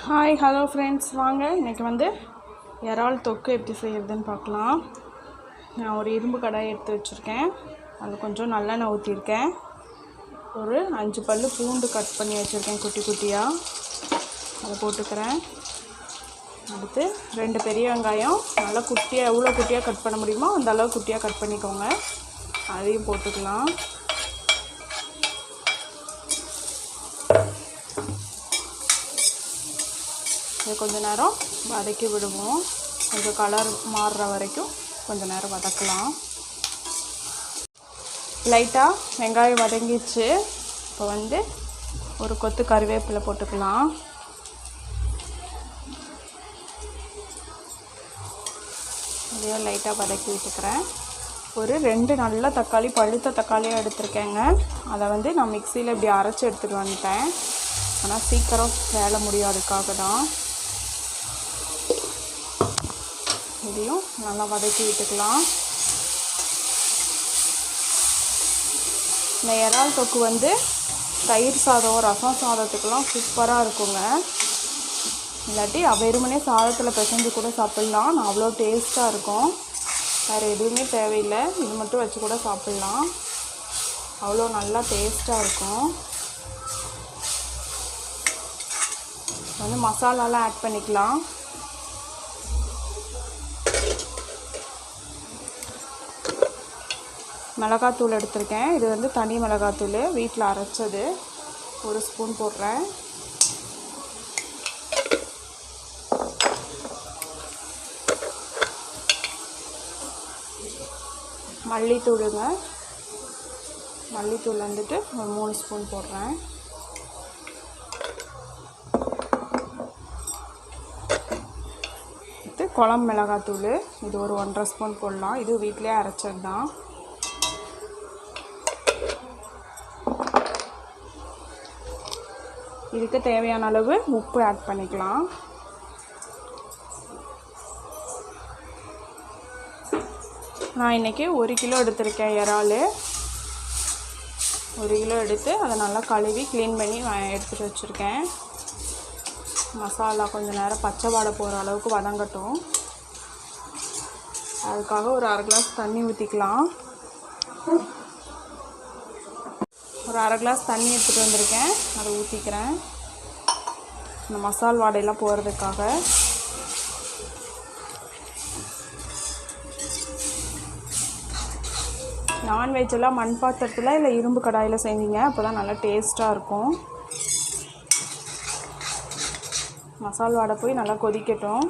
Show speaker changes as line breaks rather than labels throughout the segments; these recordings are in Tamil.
ஹாய் ஹலோ ஃப்ரெண்ட்ஸ், வாங்க இன்றைக்கி இறால் தொக்கு எப்படி செய்கிறதுன்னு பார்க்கலாம். நான் ஒரு இரும்பு கடாய் எடுத்து வச்சுருக்கேன். அதில் கொஞ்சம் நல்லெண்ணெய் ஊற்றிருக்கேன். ஒரு 5 பல் பூண்டு கட் பண்ணி வச்சுருக்கேன் குட்டி குட்டியாக, அதை போட்டுக்கிறேன். அடுத்து 2 பெரிய வெங்காயம் நல்லா குட்டியாக, எவ்வளோ குட்டியாக கட் பண்ண முடியுமோ அந்த அளவு குட்டியாக கட் பண்ணிக்கோங்க. அதையும் போட்டுக்கலாம். இதை கொஞ்சம் நேரம் வதக்கி விடுவோம். கொஞ்சம் கலர் மாறுற வரைக்கும் கொஞ்சம் நேரம் வதக்கலாம். லைட்டாக வெங்காயம் வதங்கிச்சு. இப்போ ஒரு கொத்து கருவேப்பிலை போட்டுக்கலாம். அதையும் லைட்டாக வதக்கி விட்டுக்கிறேன். ஒரு 2 நல்ல தக்காளி, பழுத்த தக்காளியாக எடுத்துருக்கேங்க. அதை நான் மிக்சியில் இப்படி அரைச்சி எடுத்துகிட்டு வந்துட்டேன். ஆனால் சீக்கிரம் வேலை முடியாதுக்காக தான். இதையும் நல்லா வதக்கி விட்டுக்கலாம். இந்த இறால் தொக்கு தயிர் சாதம், ரசம் சாதத்துக்கெல்லாம் சூப்பராக இருக்குங்க. இல்லாட்டி வெறுமனே சாதத்தில் பிசைஞ்சு கூட சாப்பிட்லாம். அவ்வளோ டேஸ்ட்டாக இருக்கும். வேறு எதுவுமே தேவையில்லை, இது மட்டும் வச்சு கூட சாப்பிட்லாம். அவ்வளோ நல்லா டேஸ்ட்டாக இருக்கும். மசாலாலாம் ஆட் பண்ணிக்கலாம். மிளகாத்தூள் எடுத்திருக்கேன். இது தனி மிளகாத்தூள், வீட்டில் அரைச்சது. 1 ஸ்பூன் போடுறேன். மல்லித்தூளுங்க, மல்லித்தூள் ஒரு 3 ஸ்பூன் போடுறேன். குழம்பு மிளகாத்தூள் இது ஒரு 1.5 ஸ்பூன் போடலாம். இது வீட்டிலே அரைச்சது தான். இதுக்கு தேவையான அளவு உப்பு ஆட் பண்ணிக்கலாம். நான் இன்றைக்கி 1 கிலோ எடுத்திருக்கேன் இறால். 1 கிலோ எடுத்து அதை நல்லா கழுவி க்ளீன் பண்ணி எடுத்துகிட்டு வச்சுருக்கேன். மசாலா கொஞ்சம் நேரம் பச்சை வாடை போகிற அளவுக்கு வதங்கட்டும். அதுக்காக ஒரு 1/2 கிளாஸ் தண்ணி ஊற்றிக்கலாம். ஒரு 1/2 கிளாஸ் தண்ணி எடுத்துகிட்டு வந்திருக்கேன், அதை ஊற்றிக்கிறேன். இந்த மசால் வாடையெல்லாம் போகிறதுக்காக. நான்வெஜ்ஜெல்லாம் மண் பாத்திரத்தில் இல்லை இரும்பு கடாயில் செஞ்சீங்க, அப்போ தான் நல்லா டேஸ்ட்டாக இருக்கும். மசால் வாடை போய் நல்லா கொதிக்கட்டும்.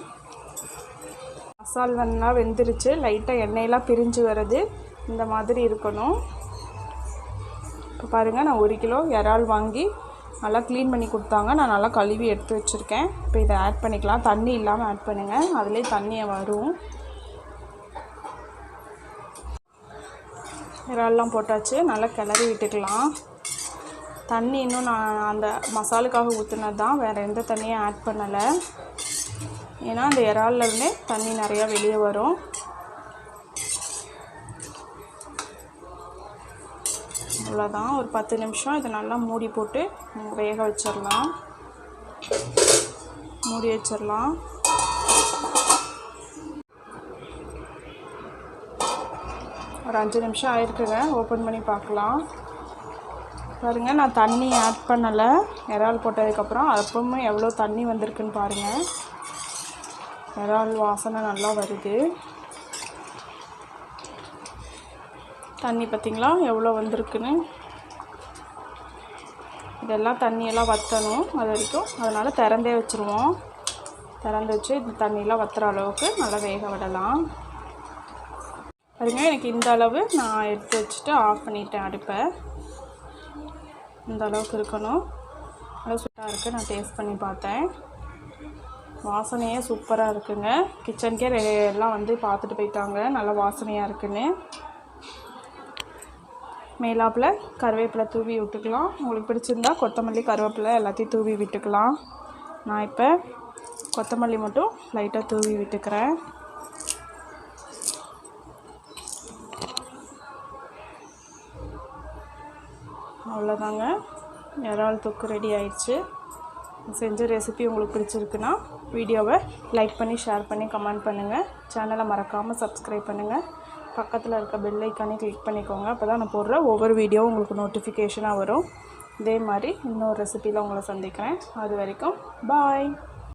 மசால் நல்லா வெந்துருச்சு. லைட்டாக எண்ணெயெல்லாம் பிரிஞ்சு வர்றது இந்த மாதிரி இருக்கணும். இப்போ பாருங்கள், நான் 1 கிலோ இறால் வாங்கி நல்லா க்ளீன் பண்ணி கொடுத்தாங்க. நான் நல்லா கழுவி எடுத்து வச்சுருக்கேன். இப்போ இதை ஆட் பண்ணிக்கலாம். தண்ணி இல்லாமல் ஆட் பண்ணுங்கள், அதிலே தண்ணியை வரும். இறால்லாம் போட்டாச்சு, நல்லா கிளறி விட்டுக்கலாம். தண்ணி இன்னும் நான் அந்த மசாலுக்காக ஊற்றுனது தான், வேறு எந்த தண்ணியும் ஆட் பண்ணலை. ஏன்னா அந்த இறால்லேருந்தே தண்ணி நிறையா வெளியே வரும். அவ்வளோதான். ஒரு 10 நிமிஷம் இதை நல்லா மூடி போட்டு வேக வச்சிடலாம். மூடி வச்சிடலாம். ஒரு 5 நிமிஷம் ஆயிருக்குங்க. ஓப்பன் பண்ணி பார்க்கலாம். பாருங்கள், நான் தண்ணி ஆட் பண்ணலை. இறால் போட்டதுக்கப்புறம் அப்பவுமே எவ்வளோ தண்ணி வந்திருக்குன்னு பாருங்கள். இறால் வாசனை நல்லா வருது. தண்ணி பார்த்திங்களா எவ்வளோ வந்திருக்குன்னு. இதெல்லாம் தண்ணியெல்லாம் வற்றணும் அது வரைக்கும். அதனால் திறந்தே வச்சுருவோம். திறந்து வச்சு இந்த தண்ணியெல்லாம் வற்றுற அளவுக்கு நல்லா வேக விடலாம். பாருங்கள், எனக்கு இந்த அளவு நான் எடுத்து வச்சுட்டு ஆஃப் பண்ணிட்டேன் அடுப்பை. இந்த அளவுக்கு இருக்கணும். நல்லா சூப்பராக இருக்குது. நான் டேஸ்ட் பண்ணி பார்த்தேன். வாசனையே சூப்பராக இருக்குங்க. கிச்சனுக்கே எல்லாம் பார்த்துட்டு போயிட்டாங்க நல்லா வாசனையாக இருக்குன்னு. மேலாப்பில் கருவேப்பிலை தூவி விட்டுக்கலாம். உங்களுக்கு பிடிச்சிருந்தா கொத்தமல்லி, கருவேப்பிலை எல்லாத்தையும் தூவி விட்டுக்கலாம். நான் இப்போ கொத்தமல்லி மட்டும் லைட்டாக தூவி விட்டுக்கிறேன். அவ்வளோதாங்க, இறால் தொக்கு ரெடி ஆயிடுச்சு. செஞ்ச ரெசிபி உங்களுக்கு பிடிச்சிருக்குன்னா வீடியோவை லைக் பண்ணி ஷேர் பண்ணி கமெண்ட் பண்ணுங்கள். சேனலை மறக்காமல் சப்ஸ்கிரைப் பண்ணுங்கள். பக்கத்தில் இருக்க பெல் ஐக்கானே கிளிக் பண்ணிக்கோங்க. அப்போ தான் நான் போடுற ஒவ்வொரு வீடியோவும் உங்களுக்கு நோட்டிஃபிகேஷனாக வரும். இதே மாதிரி இன்னொரு ரெசிபியில் உங்களை சந்திக்கிறேன். அது வரைக்கும் பாய்.